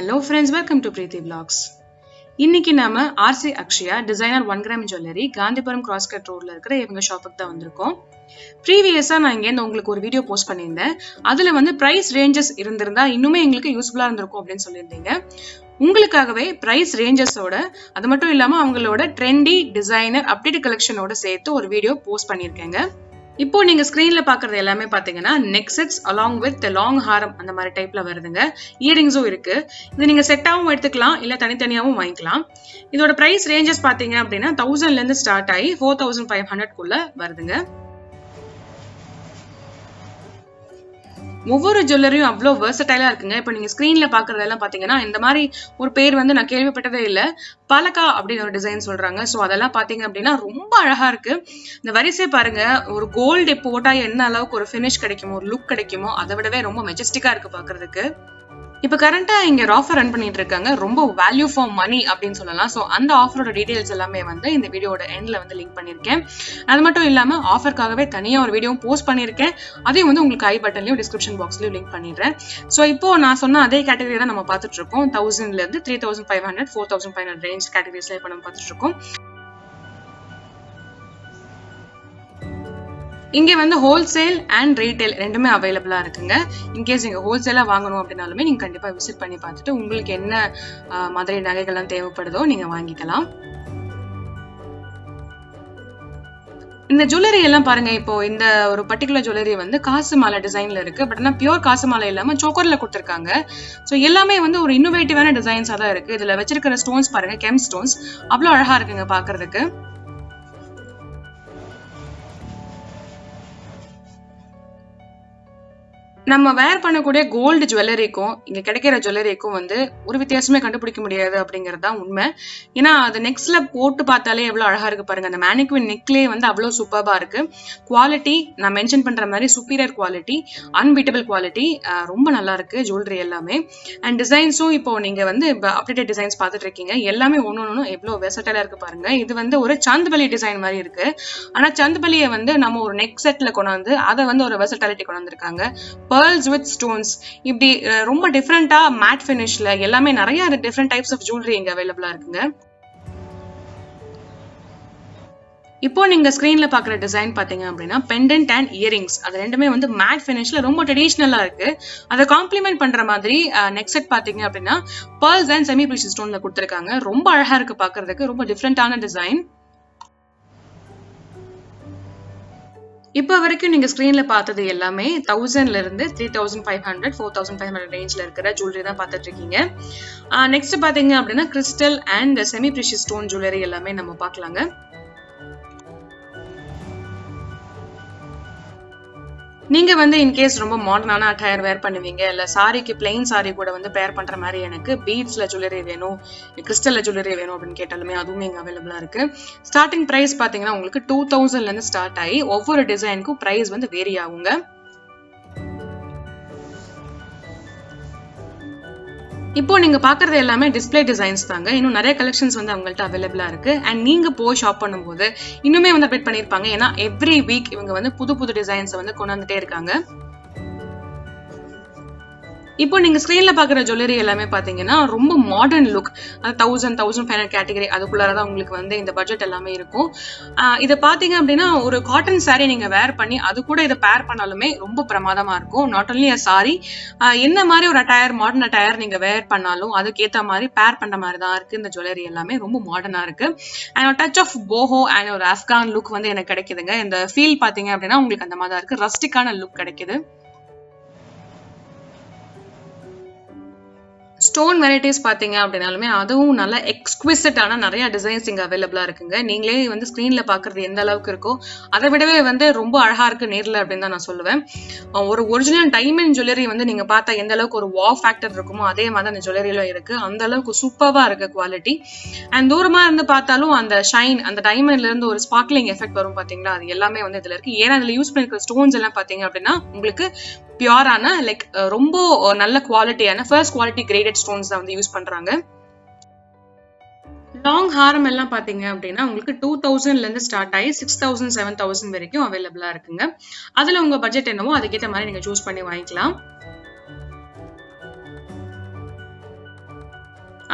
Hello friends, welcome to Preeti Vlogs. இன்னைக்கு நாம RC Akshaya designer 1 gram jewelry Gandhipuram cross cut roadல இருக்கிற இவங்க ஷாப்புக்கு தான் வந்திருக்கோம். ப்ரீவியஸா நான் இங்க உங்களுக்கு ஒரு வீடியோ போஸ்ட் பண்ணியிருந்தேன். அதுல வந்து பிரைஸ் ரேஞ்சஸ் இருந்திருந்தா இன்னுமே உங்களுக்கு யூஸ்ஃபுல்லா இருந்திருக்கும் அப்படின்னு சொல்லியிருந்தீங்க. உங்களுக்காகவே பிரைஸ் ரேஞ்சஸோட அது மட்டும் இல்லாம அவங்களோட ட்ரெண்டி டிசைனர் அப்டேட் கலெக்ஷனோட சேர்த்து ஒரு வீடியோ போஸ்ட் பண்ணியிருக்கேங்க. இப்போ நீங்க ஸ்கிரீன்ல பாக்குறது எல்லாமே பாத்தீங்கன்னா neck sets along with long ஹாரம் அந்த மாதிரி டைப்ல வருதுங்க. இயரிங்ஸும் இருக்கு. இது நீங்க செட்டாவும் எடுத்துக்கலாம் இல்ல தனித்தனியாவும் வாங்கிக்கலாம். இதோட பிரைஸ் ரேஞ்சஸ் பாத்தீங்க அப்படின்னா 1000ல இருந்து ஸ்டார்ட் ஆகி 4500 குள்ள வருதுங்க. ஒவ்வொரு ஜுவல்லரியும் அவ்வளோ வெர்சடைலா இருக்குங்க. இப்போ நீங்க ஸ்கிரீன்ல பாக்குறதெல்லாம் பாத்தீங்கன்னா இந்த மாதிரி ஒரு பேர் வந்து நான் கேள்விப்பட்டதே இல்லை. பலகா அப்படின்னு ஒரு டிசைன் சொல்றாங்க. ஸோ அதெல்லாம் பாத்தீங்க அப்படின்னா ரொம்ப அழகா இருக்கு. இந்த வரிசை பாருங்க, ஒரு கோல்டு போட்டா என்ன அளவுக்கு ஒரு ஃபினிஷ் கிடைக்குமோ ஒரு லுக் கிடைக்குமோ அதை விடவே ரொம்ப மெஜஸ்டிக்கா இருக்கு பாக்குறதுக்கு. இப்ப கரண்டா இங்க ஒரு ஆஃபர் ரன் பண்ணிட்டு இருக்காங்க. ரொம்ப வேல்யூ ஃபார் மணி அப்படின்னு சொல்லலாம். ஸோ அந்த ஆஃபரோட டீடைல்ஸ் எல்லாமே வந்து இந்த வீடியோட எண்ட்ல வந்து லிங்க் பண்ணிருக்கேன். அது மட்டும் இல்லாம ஆஃபருக்காகவே தனியா ஒரு வீடியோ போஸ்ட் பண்ணிருக்கேன். அதையும் வந்து உங்களுக்கு ஐ பட்டன்லயும் டிஸ்கிரிப்ஷன் பாக்ஸ்லயும் லிங்க் பண்ணிடுறேன். ஸோ இப்போ நான் சொன்ன அதே கேட்டகரி தான் நம்ம பார்த்துட்டு இருக்கோம். 1000ல இருந்து 3500 4500 ரேஞ்ச் கேட்டகரிஸ்ல இப்ப நம்ம பார்த்துட்டு இருக்கோம். இங்க வந்து ஹோல்சேல் அண்ட் ரீட்டைல் ரெண்டுமே அவைலபிளா இருக்குங்க. இன்கேஸ் நீங்க ஹோல்சேலா வாங்கணும் அப்படின்னாலுமே நீங்க கண்டிப்பா விசிட் பண்ணி பார்த்துட்டு உங்களுக்கு என்ன மாதிரி நகைகள்லாம் தேவைப்படுதோ நீங்க வாங்கிக்கலாம். இந்த ஜுவல்லரி எல்லாம் பாருங்க, இப்போ இந்த ஒரு பர்டிகுலர் ஜுவல்லரி வந்து காசு மாலை டிசைன்ல இருக்கு. பட் ஆனா பியூர் காசு மாலை இல்லாம சோக்கர்ல கொடுத்திருக்காங்க. ஸோ எல்லாமே வந்து ஒரு இன்னோவேட்டிவான டிசைன்ஸா தான் இருக்கு. இதுல வச்சிருக்கிற ஸ்டோன்ஸ் பாருங்க, கெம் ஸ்டோன்ஸ் அவ்வளவு அழகா இருக்குங்க பாக்குறதுக்கு. நம்ம வேர் பண்ணக்கூடிய கோல்டு ஜுவல்லரிக்கும் இங்க கிடைக்கிற ஜுவல்லரிக்கும் வந்து ஒரு வித்தியாசமே கண்டுபிடிக்க முடியாது அப்படிங்கிறது தான் உண்மை. ஏன்னா அது நெக்ஸ்ட்ல போட்டு பார்த்தாலே எவ்வளவு அழகா இருக்கு பாருங்க. அந்த மேனிக்வின் நெக்லே வந்து அவ்வளவு சூப்பர்பா இருக்கு. குவாலிட்டி நான் மென்ஷன் பண்ற மாதிரி சுப்பீரியர் குவாலிட்டி, அன்பீட்டபிள் குவாலிட்டி, ரொம்ப நல்லா இருக்கு ஜுவல்லரி எல்லாமே. அண்ட் டிசைன்ஸும் இப்போ நீங்க வந்து அப்டேட்டட் டிசைன்ஸ் பார்த்துட்டு இருக்கீங்க. எல்லாமே ஒன்னொன்னு எவ்வளவு வெர்சடைலா இருக்கு பாருங்க. இது வந்து ஒரு சந்தபலி டிசைன் மாதிரி இருக்கு. ஆனா சந்தபலியை வந்து நம்ம ஒரு நெக் செட்ல கொண்டாந்து அதை வந்து ஒரு வெர்சடாலிட்டி கொண்டு வந்திருக்காங்க. pearls with stones இப்படி ரொம்ப டிஃபரெண்டா மேட் ஃபினிஷ்ல எல்லாமே நிறைய டிஃபரெண்ட் டைப்ஸ் ஆஃப் ஜுவல்லரி இங்க அவைலபிளா இருக்குங்க. இப்போ நீங்க ஸ்கிரீன்ல பாக்குற டிசைன் பாத்தீங்க அப்படின்னா பெண்டன்ட் அண்ட் இயரிங்ஸ் அது ரெண்டுமே வந்து மேட் ஃபினிஷ்ல ரொம்ப ட்ரெடிஷனலா இருக்கு. அதை காம்ப்ளிமெண்ட் பண்ற மாதிரி நெக் செட் பாத்தீங்க அப்படின்னா pearls அண்ட் செமி ப்ரீஷியஸ் ஸ்டோன்ல கொடுத்திருக்காங்க. ரொம்ப அழகா இருக்கு பாக்குறதுக்கு. ரொம்ப டிஃபரெண்டான டிசைன். இப்போ வரைக்கும் நீங்க ஸ்கிரீன்ல பார்த்தது எல்லாமே 1000ல இருந்து 3500 4500 ரேஞ்ச்ல இருக்கிற ஜுவல்லரி தான் பார்த்துட்டு இருக்கீங்க. நெக்ஸ்ட் பாத்தீங்க அப்படின்னா crystal and semi precious stone jewellery எல்லாமே நம்ம பார்க்கலாங்க. நீங்க வந்து இன்கேஸ் ரொம்ப மாடர்னான அட்டையர் வேர் பண்ணுவீங்க, இல்ல சாரிக்கு பிளைன் சாரி கூட வந்து பேர் பண்ற மாதிரி எனக்கு பீட்ஸ்ல ஜுவல்லரி வேணும், கிறிஸ்டல்ல ஜுவல்லரி வேணும் அப்படின்னு கேட்டாலுமே அதுவுமே இங்க அவைலபிளா இருக்கு. ஸ்டார்டிங் பிரைஸ் பாத்தீங்கன்னா உங்களுக்கு 2000ல இருந்து ஸ்டார்ட் ஆகி ஒவ்வொரு டிசைனுக்கும் பிரைஸ் வந்து வேரி ஆகுங்க. இப்போ நீங்க பாக்குறது எல்லாமே டிஸ்பிளே டிசைன்ஸ் தாங்க. இன்னும் நிறைய கலெக்ஷன்ஸ் வந்து அவங்கள்ட்ட அவைலபிளா இருக்கு. அண்ட் நீங்க போய் ஷாப் பண்ணும்போது இன்னுமே வந்து அப்டேட் பண்ணிருப்பாங்க. ஏன்னா எவ்ரி வீக் இவங்க வந்து புது புது டிசைன்ஸ் வந்து கொண்டு வந்துட்டே இருக்காங்க. இப்போ நீங்க ஸ்கிரீன்ல பாக்குற ஜுவல்லரி எல்லாமே பாத்தீங்கன்னா ரொம்ப மாடர்ன் லுக். 1000 1500 கேட்டகரி அதுக்குள்ளாரதான் உங்களுக்கு வந்து இந்த பட்ஜெட் எல்லாமே இருக்கும். இதை பாத்தீங்க அப்படின்னா ஒரு காட்டன் சாரி நீங்க வேர் பண்ணி அது கூட இதை பேர் பண்ணாலுமே ரொம்ப பிரமாதமா இருக்கும். நாட் ஒன்லி சாரி, என்ன மாதிரி ஒரு அட்டையர் மாடர்ன் அட்டையர் நீங்க வேர் பண்ணாலும் அதுக்கேற்ற மாதிரி பேர் பண்ற மாதிரி தான் இருக்கு. இந்த ஜுவல்லரி எல்லாமே ரொம்ப மாடர்னா இருக்கு. அண்ட் டச் ஆஃப் போஹோ அண்ட் ஒரு ஆப்கான் லுக் வந்து எனக்கு கிடைக்குதுங்க. இந்த ஃபீல் பாத்தீங்க அப்படின்னா உங்களுக்கு அந்த மாதிரி தான் இருக்கு. ரஸ்டிக்கான லுக் கிடைக்குது. ஸ்டோன் வெரைட்டிஸ் பாத்தீங்க அப்படின்னாலுமே அதுவும் நல்ல எக்ஸ்குவிசிட்டான நிறைய டிசைன்ஸ் இங்க அவைலபிளா இருக்குங்க. நீங்களே வந்து ஸ்கிரீன்ல பாக்குறது எந்த அளவுக்கு இருக்கோ அதை விடவே வந்து ரொம்ப அழகா இருக்கு நேர்ல அப்படின்னு தான் நான் சொல்லுவேன். ஒரு ஒரிஜினல் டைமண்ட் ஜுவல்லரி வந்து நீங்க பார்த்தா எந்த அளவுக்கு ஒரு வா ஃபேக்டர் இருக்குமோ அதே மாதிரி அந்த ஜுவல்லரியில இருக்கு. அந்த அளவுக்கு சூப்பர்வா இருக்கு குவாலிட்டி. அண்ட் தூரமா இருந்து பார்த்தாலும் அந்த ஷைன், அந்த டைமண்ட்ல இருந்து ஒரு ஸ்பார்க்லிங் எஃபெக்ட் வரும் பாத்தீங்களா, அது எல்லாமே வந்து இதுல இருக்கு. ஏன்னா இதுல யூஸ் பண்ணிருக்கிற ஸ்டோன்ஸ் எல்லாம் பாத்தீங்க அப்படின்னா உங்களுக்கு பியூரான லைக் ரொம்ப நல்ல குவாலிட்டியான ஃபர்ஸ்ட் குவாலிட்டி கிரேடட் ஸ்டோன்ஸ் தான் வந்து யூஸ் பண்றாங்க. லாங் ஹாரம் எல்லாம் பாத்தீங்க அப்படின்னா உங்களுக்கு 2000ல இருந்து ஸ்டார்ட் ஆகி 6000 7000 வரைக்கும் அவைலபிளா இருக்குங்க. அதுல உங்க பட்ஜெட் என்னவோ அதுக்கேற்ற மாதிரி நீங்க சூஸ் பண்ணி வாங்கிக்கலாம்.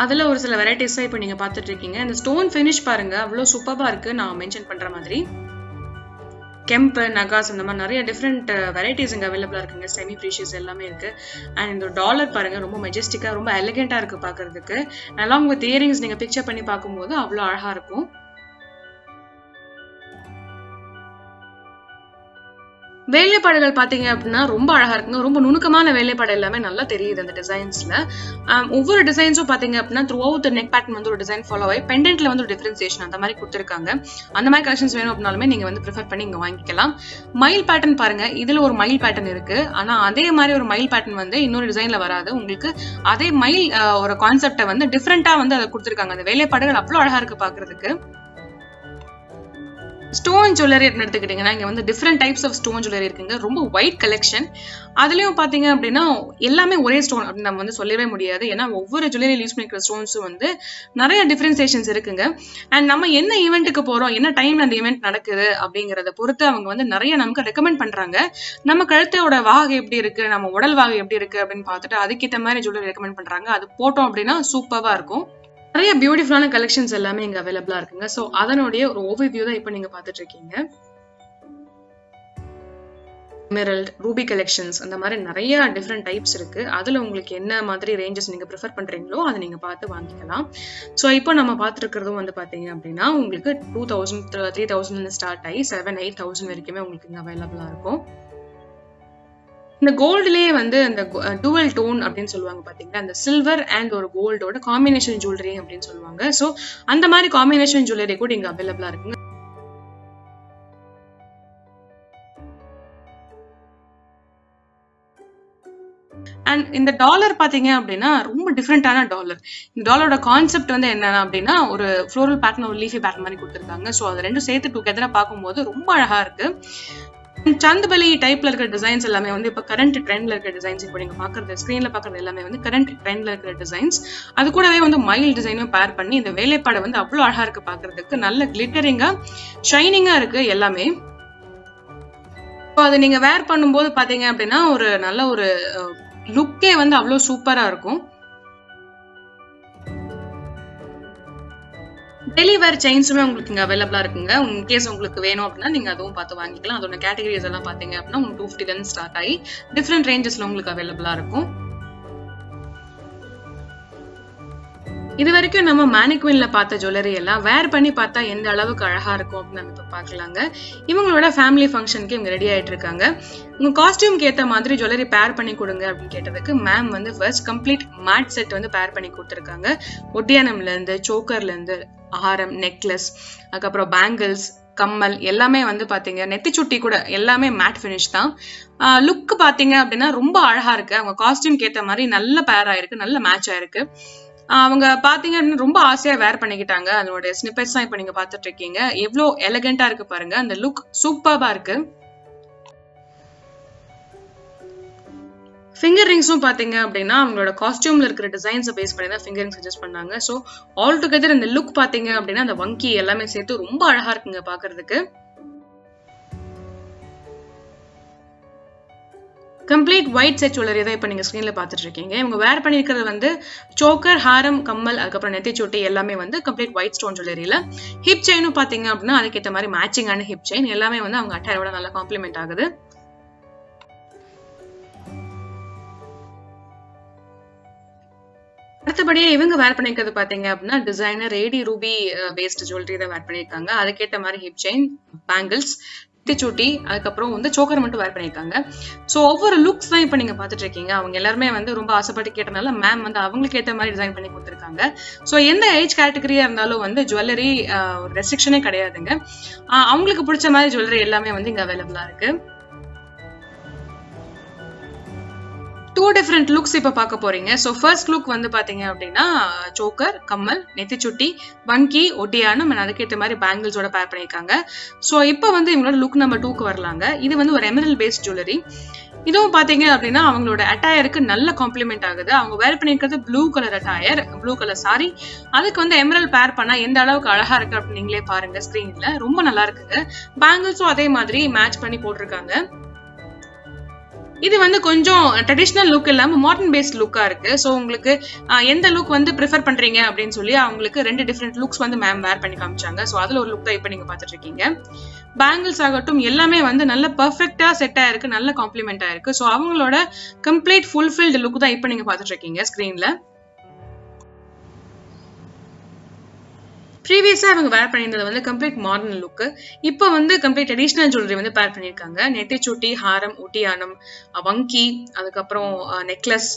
அதுல ஒரு சில வெரைட்டிஸ் இப்போ நீங்க பார்த்துட்டு இருக்கீங்க. இந்த ஸ்டோன் ஃபினிஷ் பாருங்க, அவ்வளவு சூப்பரா இருக்கு. நான் மென்ஷன் பண்ற மாதிரி கெம்பு, நகாஸ் அந்த மாதிரி நிறைய டிஃப்ரெண்ட் வெரைட்டிஸ் இங்க அவைலபிளா இருக்குங்க. செமி ப்ரீஷியஸ் எல்லாமே இருக்கு. அண்ட் இந்த டாலர் பாருங்க, ரொம்ப மெஜஸ்டிக்கா, ரொம்ப எலிகென்ட்டா இருக்கு பாக்குறதுக்கு. அலாங் வித் இயரிங்ஸ் நீங்க பிக்சர் பண்ணி பார்க்கும்போது அவ்வளவு அழகா இருக்கும். வேலைப்பாடுகள் பாத்தீங்க அப்படின்னா ரொம்ப அழகா இருக்குங்க. ரொம்ப நுணுக்கமான வேலைப்பாடு எல்லாமே நல்லா தெரியுது அந்த டிசைன்ஸ்ல. ஒவ்வொரு டிசைன்ஸும் பாத்தீங்க அப்படின்னா த்ரூ அவுட் நெக் பேட்டர்ன் வந்து ஒரு டிசைன் ஃபாலோ ஆகி பெண்டன்ட்ல வந்து ஒரு டிஃபரன்சியேஷன் அந்த மாதிரி கொடுத்துருக்காங்க. அந்த மாதிரி கலெக்ஷன்ஸ் வேணும் அப்படின்னாலுமே நீங்க வந்து ப்ரிஃபர் பண்ணி இங்க வாங்கிக்கலாம். மயில் பேட்டர்ன் பாருங்க, இதுல ஒரு மயில் பேட்டர்ன் இருக்கு. ஆனா அதே மாதிரி ஒரு மயில் பேட்டர்ன் வந்து இன்னொரு டிசைன்ல வராது. உங்களுக்கு அதே மயில் ஒரு கான்செப்டை வந்து டிஃப்ரெண்டா வந்து அதை கொடுத்துருக்காங்க. அந்த வேலைப்பாடுகள் அவ்வளவு அழகா இருக்கு பாக்குறதுக்கு. ஸ்டோன் ஜுவல்லரி எடுத்துக்கிட்டீங்கன்னா இங்க வந்து different types of stone jewellery இருக்குங்க. ரொம்ப ஒயிட் கலெக்ஷன். அதுலயும் பாத்தீங்க அப்படின்னா எல்லாமே ஒரே ஸ்டோன் அப்படின்னு நம்ம வந்து சொல்லவே முடியாது. ஏன்னா ஒவ்வொரு ஜுவல்லரி யூஸ் பண்ணிக்கிற ஸ்டோன்ஸும் வந்து நிறைய டிஃபரன்சியேஷன்ஸ் இருக்குங்க. அண்ட் நம்ம என்ன ஈவெண்ட்டுக்கு போறோம், என்ன டைம்ல அந்த ஈவெண்ட் நடக்குது அப்படிங்கறத பொறுத்து அவங்க வந்து நிறைய நமக்கு ரெக்கமெண்ட் பண்றாங்க. நம்ம கழுத்தோட வாகை எப்படி இருக்கு, நம்ம உடல் வாகை எப்படி இருக்கு அப்படின்னு பார்த்துட்டு அதுக்கேற்ற மாதிரி ஜுவல்லரி ரெக்கமெண்ட் பண்றாங்க. அது போட்டோம் அப்படின்னா சூப்பரா இருக்கும். நிறைய பியூட்டிஃபுல்லான கலெக்ஷன்ஸ் எல்லாமே இங்க அவைலபிளா இருக்குங்க. சோ அதனுடைய ஒரு ஓவர்வியூ தான் இப்போ நீங்க பாத்துட்டு இருக்கீங்க. எமரல்ட், ரூபி கலெக்ஷன்ஸ் அந்த மாதிரி நிறைய டிஃப்ரெண்ட் டைப்ஸ் இருக்கு. அதுல உங்களுக்கு என்ன மாதிரி ரேஞ்சஸ் நீங்க ப்ரிஃபர் பண்றீங்களோ அதை நீங்க பார்த்து வாங்கிக்கலாம். ஸோ இப்போ நம்ம பார்த்துருக்கிறதும் வந்து பாத்தீங்க அப்படின்னா உங்களுக்கு 2000, 3000 ஸ்டார்ட் ஆகி 7,000, 8,000 வரைக்குமே உங்களுக்கு இங்க அவைலபிளா இருக்கும். இந்த கோல்டுலயே வந்து அந்த டுவல் டோன் அப்படின்னு சொல்லுவாங்க பாத்தீங்களா, அந்த சில்வர் அண்ட் ஒரு கோல்டோட காம்பினேஷன் ஜுவல்லரி அப்படின்னு சொல்லுவாங்க. சோ அந்த மாதிரி காம்பினேஷன் ஜுவல்லரி கூட இங்க அவைலபிளா இருக்குங்க. அண்ட் இந்த டாலர் பாத்தீங்க அப்படின்னா ரொம்ப டிஃப்ரெண்டான டாலர். இந்த டாலரோட கான்செப்ட் வந்து என்னன்னா அப்படின்னா ஒரு ஃப்ளோரல் பேட்டர்ன், ஒரு லீஃபி பேட்டர்ன் மாதிரி கொடுத்துருக்காங்க. ஸோ அது ரெண்டும் சேர்த்து டுகெதரா பார்க்கும்போது ரொம்ப அழகா இருக்கு. சந்தபலி டைப்ல இருக்கிற டிசைன்ஸ் எல்லாமே வந்து இப்ப கரண்ட் ட்ரெண்ட்ல இருக்கிற டிசைன்ஸ். இப்போ நீங்க பாக்குறது ஸ்கிரீன்ல பாக்குறது எல்லாமே வந்து கரண்ட் ட்ரெண்ட்ல இருக்கிற டிசைன்ஸ். அது கூடவே வந்து மயில் டிசைனும் பேர் பண்ணி இந்த வேலைப்பாடு வந்து அவ்வளவு அழகா இருக்கு பாக்குறதுக்கு. நல்ல கிளிட்டரிங்கா, ஷைனிங்கா இருக்கு எல்லாமே. அதை நீங்க வேர் பண்ணும்போது பாத்தீங்க அப்படின்னா ஒரு நல்ல ஒரு லுக்கே வந்து அவ்வளவு சூப்பரா இருக்கும். டெலிவேர் செயின்ஸுமே உங்களுக்கு இங்க அவைலபிளா இருக்குங்க. இன்கேஸ் உங்களுக்கு வேணும் அப்படின்னா நீங்க அதுவும் பார்த்து வாங்கிக்கலாம். அதோட கேட்டகரிஸ் எல்லாம் பாத்தீங்க அப்படின்னா உங்களுக்கு 250 ஸ்டார்ட் ஆகி டிஃப்ரெண்ட் ரேஞ்சஸ்ல உங்களுக்கு அவைலபிளா இருக்கும். இது வரைக்கும் நம்ம மேனிக்வின்ல பார்த்த ஜுவல்லரி எல்லாம் வேர் பண்ணி பார்த்தா எந்த அளவுக்கு அழகா இருக்கும் அப்படின்னு நம்ம இப்ப பாக்கலாங்க. இவங்களோட ஃபேமிலி ஃபங்க்ஷனுக்கு இவங்க ரெடி ஆயிட்டு இருக்காங்க. உங்க காஸ்டியூம்க்கு ஏத்த மாதிரி ஜுவல்லரி பேர் பண்ணி கொடுங்க அப்படின்னு கேட்டதுக்கு மேம் வந்து ஃபர்ஸ்ட் கம்ப்ளீட் மேட் செட் வந்து பேர் பண்ணி கொடுத்துருக்காங்க. ஒட்டியானம்ல இருந்து, சோக்கர்ல இருந்து, ஆரம், நெக்லஸ், அதுக்கப்புறம் பேங்கிள்ஸ், கம்மல் எல்லாமே வந்து பாத்தீங்க, நெத்திச்சுட்டி கூட எல்லாமே மேட் ஃபினிஷ் தான். லுக் பாத்தீங்க அப்படின்னா ரொம்ப அழகா இருக்கு. அவங்க காஸ்டியூம்க்கு ஏத்த மாதிரி நல்ல பேர் ஆயிருக்கு, நல்ல மேட்ச் ஆயிருக்கு. அவங்க பாத்தீங்க அப்படின்னா ரொம்ப ஆசையா வேர் பண்ணிக்கிட்டாங்க. அதோட ஸ்னிப்பெட்ஸ் தான் இப்ப நீங்க பாத்துட்டு இருக்கீங்க. எவ்வளவு எலிகென்ட்டா இருக்கு பாருங்க. அந்த லுக் சூப்பர்பா இருக்கு. ஃபிங்கர் ரிங்ஸும் பாத்தீங்க அப்படின்னா அவங்களோட காஸ்டியூம்ல இருக்கிற டிசைன்ஸை பேஸ் பண்ணி தான் ஃபிங்கர் ரிங் சஜஸ்ட் பண்ணாங்க. ஸோ ஆல் டுகெதர் இந்த லுக் பாத்தீங்க அப்படின்னா அந்த வங்கி எல்லாமே சேர்த்து ரொம்ப அழகா இருக்குங்க பாக்குறதுக்கு. கம்ப்ளீட் ஒயிட் செட் ஜுவல்லரி தான் இப்போ நீங்க ஸ்கிரீன்ல பாத்துட்டு இருக்கீங்க. இவங்க வேர் பண்ணிருக்கிறது வந்து சோக்கர், ஹாரம், கம்மல், அதுக்கப்புறம் நெத்திச்சூட்டி எல்லாமே வந்து கம்ப்ளீட் ஒயிட் ஸ்டோன் ஜுவல்லரியில. ஹிப் செயினும் பாத்தீங்க அப்படின்னா அதுக்கேற்ற மாதிரி மேட்சிங்கான ஹிப் செயின் எல்லாமே வந்து அவங்க அட்டையோட நல்லா காம்ப்ளிமெண்ட் ஆகுது. அடுத்தபடியே இவங்க வேர் பண்ணிருக்கிறது பாத்தீங்க அப்படின்னா டிசைனர் ஏடி ரூபி பேஸ்ட் ஜுவல்லரி தான் வேர் பண்ணிருக்காங்க. அதுக்கேற்ற மாதிரி ஹிப் செயின், பேங்கிள்ஸ், நெத்திச்சூட்டி, அதுக்கப்புறம் வந்து சோக்கர் மட்டும் வேர் பண்ணிருக்காங்க. ஸோ ஒவ்வொரு லுக்ஸ் தான் இப்போ நீங்க பாத்துட்டு இருக்கீங்க. அவங்க எல்லாருமே வந்து ரொம்ப ஆசைப்பட்டு கேட்டனால மேம் வந்து அவங்களுக்கு ஏற்ற மாதிரி டிசைன் பண்ணி கொடுத்துருக்காங்க. ஸோ எந்த ஏஜ் கேட்டகரியா இருந்தாலும் வந்து ஜுவல்லரி ரெஸ்ட்ரிக்ஷனே கிடையாதுங்க. அவங்களுக்கு பிடிச்ச மாதிரி ஜுவல்லரி எல்லாமே வந்து இங்க அவைலபிளா இருக்கு. 2 டிஃப்ரெண்ட் லுக்ஸ் இப்ப பார்க்க போறீங்க. ஸோ ஃபர்ஸ்ட் லுக் வந்து பாத்தீங்க அப்படின்னா சோக்கர், கம்மல், நெத்திச்சுட்டி, வங்கி, ஒட்டியானம், அதுக்கேற்ற மாதிரி பேங்கிள்ஸோட பேர் பண்ணியிருக்காங்க. ஸோ இப்போ வந்து இவங்களோட லுக் நம்பர் 2க்கு வரலாங்க. இது வந்து ஒரு எமரல் பேஸ்ட் ஜுவல்லரி. இதுவும் பாத்தீங்க அப்படின்னா அவங்களோட அட்டையருக்கு நல்ல காம்ப்ளிமெண்ட் ஆகுது. அவங்க வேர் பண்ணிருக்கிறது blue colour attire, blue colour sari. அதுக்கு வந்து எமரல் பேர் பண்ணா எந்த அளவுக்கு அழகா இருக்கு அப்படின்னு நீங்களே பாருங்க ஸ்கிரீன்ல. ரொம்ப நல்லா இருக்குங்க. பேங்கிள்ஸும் அதே மாதிரி மேட்ச் பண்ணி போட்டிருக்காங்க. இது வந்து கொஞ்சம் ட்ரெடிஷனல் லுக் இல்லாம மாடர்ன் பேஸ்ட் லுக்கா இருக்கு. ஸோ உங்களுக்கு எந்த லுக் வந்து ப்ரிஃபர் பண்றீங்க அப்படின்னு சொல்லி அவங்களுக்கு 2 டிஃப்ரெண்ட் லுக்ஸ் வந்து மேம் வேர் பண்ணி காமிச்சாங்க. ஸோ அதுல ஒரு லுக் தான் இப்ப நீங்க பாத்துட்டு இருக்கீங்க. பேங்கிள்ஸ் ஆகட்டும் எல்லாமே வந்து நல்ல பர்ஃபெக்டா செட் ஆயிருக்கு, நல்ல காம்ப்ளிமெண்ட் ஆயிருக்கு. ஸோ அவங்களோட கம்ப்ளீட் ஃபுல்ஃபில்டு லுக் தான் இப்ப நீங்க பாத்துட்டு இருக்கீங்க ஸ்கிரீன்ல. ப்ரீவியஸா அவங்க வேர் பண்ணியிருந்தது வந்து கம்ப்ளீட் மாடர்ன் லுக். இப்போ வந்து கம்ப்ளீட் ட்ரெடிஷனல் ஜுவல்லரி வந்து பேர் பண்ணியிருக்காங்க. நெத்திச்சுட்டி, ஹாரம், ஒட்டியானம், வங்கி, அதுக்கப்புறம் நெக்லஸ்,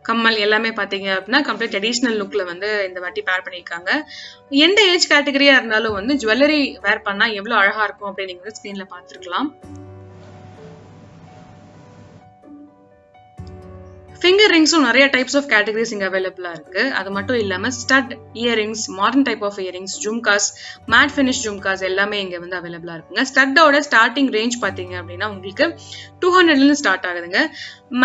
கம்மல் எல்லாமே பாத்தீங்க அப்படின்னா கம்ப்ளீட் ட்ரெடிஷனல் லுக்ல வந்து இந்த வாட்டி பேர் பண்ணியிருக்காங்க. எந்த ஏஜ் கேட்டகரியா இருந்தாலும் வந்து ஜுவல்லரி வேர் பண்ணா எவ்வளவு அழகா இருக்கும் அப்படின்னு நீங்க ஸ்கிரீன்ல பாத்துருக்கலாம். ஃபிங்கர் ரிங்ஸும் நிறைய டைப்ஸ் ஆஃப் கேட்டகரிஸ் இங்க அவைலபிளா இருக்கு. அது மட்டும் இல்லாம stud earrings, modern type of earrings, jhumkas, matte finish jhumkas எல்லாமே இங்க வந்து அவைலபிளா இருக்குங்க. ஸ்டட்டோட ஸ்டார்டிங் ரேஞ்ச் பாத்தீங்க அப்படின்னா உங்களுக்கு 200ல இருந்து ஸ்டார்ட் ஆகுதுங்க.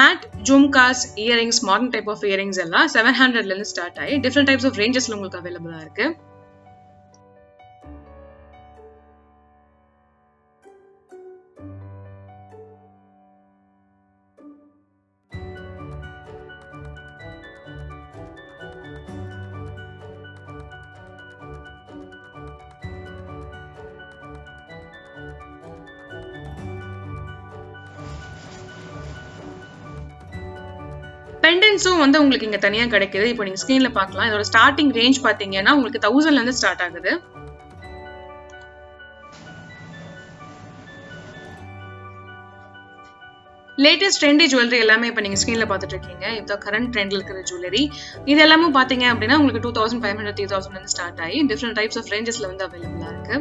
Matte jhumkas, earrings, modern type of earrings எல்லாம் 700ல இருந்து ஸ்டார்ட் ஆகி டிஃப்ரெண்ட் டைப்ஸ் ஆஃப் ரேஞ்சஸ்ல உங்களுக்கு அவைலபிளா இருக்கு. பெண்டன்ஸும் வந்து உங்களுக்கு இங்க தனியா கிடைக்குது. இப்போ நீங்க ஸ்கிரீன்ல பார்க்கலாம். இதோட ஸ்டார்டிங் ரேஞ்ச் பாத்தீங்கன்னா உங்களுக்கு 1000ல இருந்து ஸ்டார்ட் ஆகுது. லேட்டஸ்ட் ட்ரெண்டி ஜுவல்லரி எல்லாமே இப்போ நீங்க ஸ்கிரீன்ல பாத்துட்டு இருக்கீங்க. இப்போ கரண்ட் ட்ரெண்ட்ல இருக்கிற ஜுவல்லரி இது எல்லாமே பாத்தீங்க அப்படின்னா உங்களுக்கு 2500 3000ல இருந்து ஸ்டார்ட் ஆகி டிஃப்ரெண்ட் டைப்ஸ் ஆஃப் ரேஞ்சஸ்ல வந்து அவைலபிளா இருக்கு.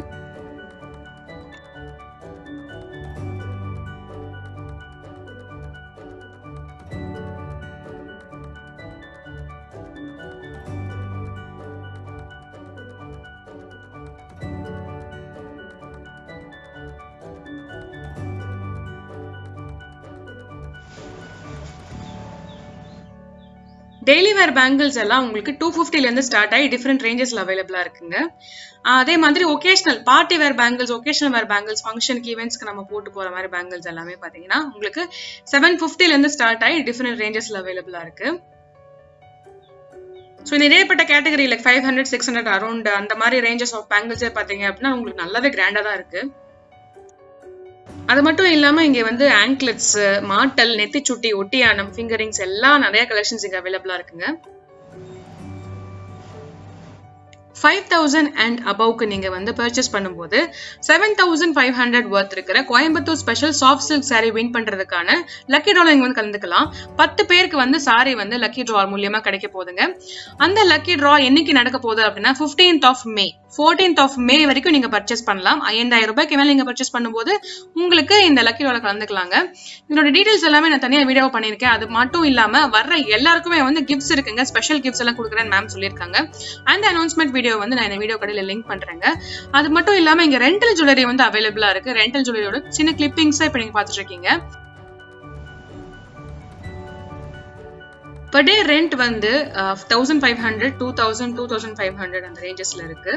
டெய்லி வேர் பேங்கிள்ஸ் எல்லாம் உங்களுக்கு 250ல இருந்து ஸ்டார்ட் ஆகி டிஃப்ரெண்ட் ரேஞ்சஸ்ல அவைலபிளா இருக்குங்க. அதே மாதிரி occasional party wear bangles, occasional wear bangles, ஃபங்க்ஷனுக்கு ஈவெண்ட்ஸ்க்கு நம்ம போட்டு போற மாதிரி பேங்கிள்ஸ் எல்லாமே பாத்தீங்கன்னா உங்களுக்கு 750ல இருந்து ஸ்டார்ட் ஆகி டிஃப்ரெண்ட் ரேஞ்சஸ்ல அவைலபிளா இருக்கு. ஸோ நிறையப்பட்ட கேட்டகரி லைக் 500 600 அரௌண்ட் அந்த மாதிரி ரேஞ்சஸ் ஆஃப் பேங்கிள்ஸே பாத்தீங்க அப்படின்னா உங்களுக்கு நல்லாவே கிராண்டா தான் இருக்கு. அது மட்டும் இல்லாம இங்க வந்து ஆங்க்லெட்ஸ், மாட்டல், நெத்திச்சுட்டி, ஒட்டியானம், ஃபிங்கரிங்ஸ் எல்லாம் நிறைய கலெக்ஷன்ஸ் இங்க அவைலபிளா இருக்குங்க. 5000 and above நீங்க வந்து பர்ச்சேஸ் பண்ணும்போது 7500 வர்த் இருக்கிற Coimbatore special soft silk sari win பண்றதுக்கான லக்கி டிரா நீங்க வந்து கலந்துக்கலாம். 10 பேருக்கு வந்து சாரி வந்து லக்கி டிரா மூலமா கிடைக்க போகுதுங்க. அந்த லக்கி டிரா என்னைக்கு நடக்க போகுது அப்படின்னா 15th of May 14th of May வரைக்கும் நீங்க பர்ச்சேஸ் பண்ணலாம். 5000 ரூபாய்க்கு மேல நீங்க பர்ச்சேஸ் பண்ணும்போது உங்களுக்கு இந்த லக்கி டிரால கலந்துக்கலாங்க. இதோட டீடைல்ஸ் எல்லாமே நான் தனியா வீடியோ பண்ணிருக்கேன். அது மட்டும் இல்லாம வர்ற எல்லாருக்குமே வந்து கிஃப்ட்ஸ் இருக்குங்க. ஸ்பெஷல் கிஃப்ட்ஸ் எல்லாம் கொடுக்குறேன்னு மேம் சொல்லியிருக்காங்க. அந்த அனௌன்ஸ்மெண்ட் வீடியோ வந்து நான் இந்த வீடியோ கடையில லிங்க் பண்றேங்க. அது மட்டும் இல்லாம இங்க ரெண்டல் ஜுவல்லரி வந்து அவைலபிளா இருக்கு. ரெண்டல் ஜுவல்லரியோட சின்ன கிளிப்பிங்ஸ் இப்ப நீங்க பாத்துட்டு இருக்கீங்க. per day rent வந்து 1500 2000 2500 அந்த ரேஞ்சஸ்ல இருக்கு.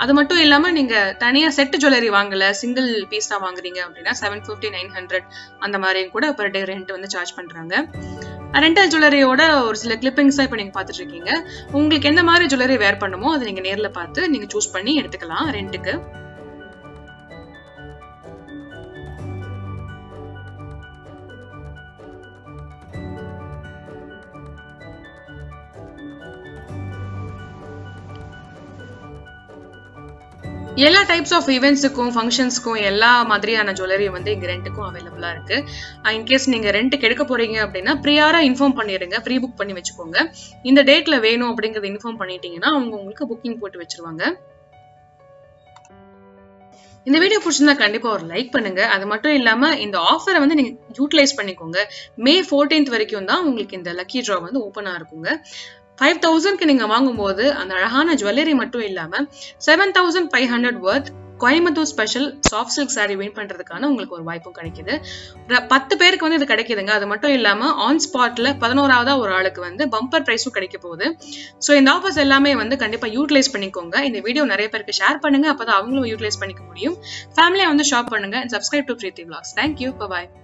அது மட்டும் இல்லாம நீங்க தனியா செட் ஜுவல்லரி வாங்கல, சிங்கிள் பீஸ் தான் வாங்குறீங்க அப்படின்னா 750 900 அந்த மாதிரி கூட per day ரெண்ட் வந்து சார்ஜ் பண்றாங்க. ரெண்டல் ஜுவல்லரியோட ஒரு சில கிளிப்பிங்ஸ் இப்ப நீங்க பாத்துட்டு இருக்கீங்க. உங்களுக்கு எந்த மாதிரி ஜுவல்லரி வேர் பண்ணுமோ அதை நீங்க நேர்ல பார்த்து நீங்க சூஸ் பண்ணி எடுத்துக்கலாம் ரெண்டுக்கு. எல்லா டைப்ஸ் ஆஃப் ஈவெண்ட்ஸுக்கும் ஃபங்க்ஷன்ஸ்க்கும் எல்லா மாதிரியான ஜுவல்லரி வந்து இங்க ரெண்டுக்கும் அவைலபிளா இருக்கு. இன்கேஸ் நீங்க ரெண்டுக்கு எடுக்க போறீங்க அப்படின்னா ப்ரியாரா இன்ஃபார்ம் பண்ணிடுங்க, ப்ரீ புக் பண்ணி வச்சுக்கோங்க. இந்த டேட்ல வேணும் அப்படிங்கறத இன்ஃபார்ம் பண்ணிட்டீங்கன்னா அவங்க உங்களுக்கு புக்கிங் போட்டு வச்சிருவாங்க. இந்த வீடியோ பிடிச்சிருந்தா கண்டிப்பா ஒரு லைக் பண்ணுங்க. அது மட்டும் இல்லாம இந்த ஆஃபரை வந்து நீங்க யூட்டிலைஸ் பண்ணிக்கோங்க. May 14th வரைக்கும் தான் உங்களுக்கு இந்த லக்கி டிரா வந்து ஓப்பனா இருக்குங்க. 5000க்கு நீங்க வாங்கும்போது அந்த அழகான ஜுவல்லரி மட்டும் இல்லாம 7500 worth Coimbatore special soft silk sari win பண்றதுக்கான உங்களுக்கு ஒரு வாய்ப்பும் கிடைக்குது. 10 பேருக்கு வந்து இது கிடைக்குதுங்க. அது மட்டும் இல்லாம ஆன் ஸ்பாட்ல 11ஆவதா ஒரு ஆளுக்கு வந்து பம்பர் பிரைஸும் கிடைக்க போகுது. ஸோ இந்த ஆஃபர்ஸ் எல்லாமே வந்து கண்டிப்பா யூட்டிலைஸ் பண்ணிக்கோங்க. இந்த வீடியோ நிறைய பேருக்கு ஷேர் பண்ணுங்க, அப்பதான் அவங்களும் யூட்டிலைஸ் பண்ணிக்க முடியும். ஃபேமிலியா வந்து ஷாப் பண்ணுங்க. Subscribe to Preethi vlogs. Thank you. Bye bye.